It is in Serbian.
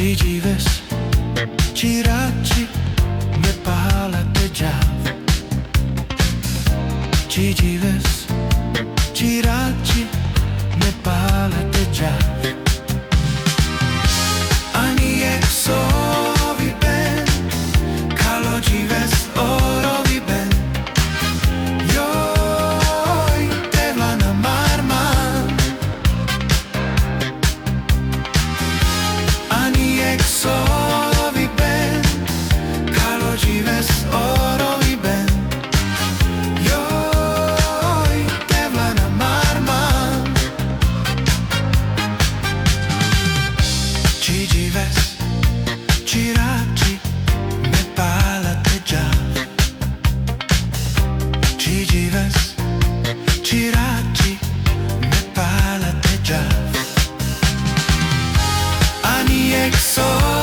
Džives, raggi me pala te Džives. Džives, raggi me pala te Džives. Ani exovi ben, kalo Džives orovi ben. Joj, tevla na marman. Ani exovi ben, kalo Džives orovi ben. Joj, tevla na marman. Džives, raggi me pala te Džives. Džives, raggi me pala te Džives. Ani exo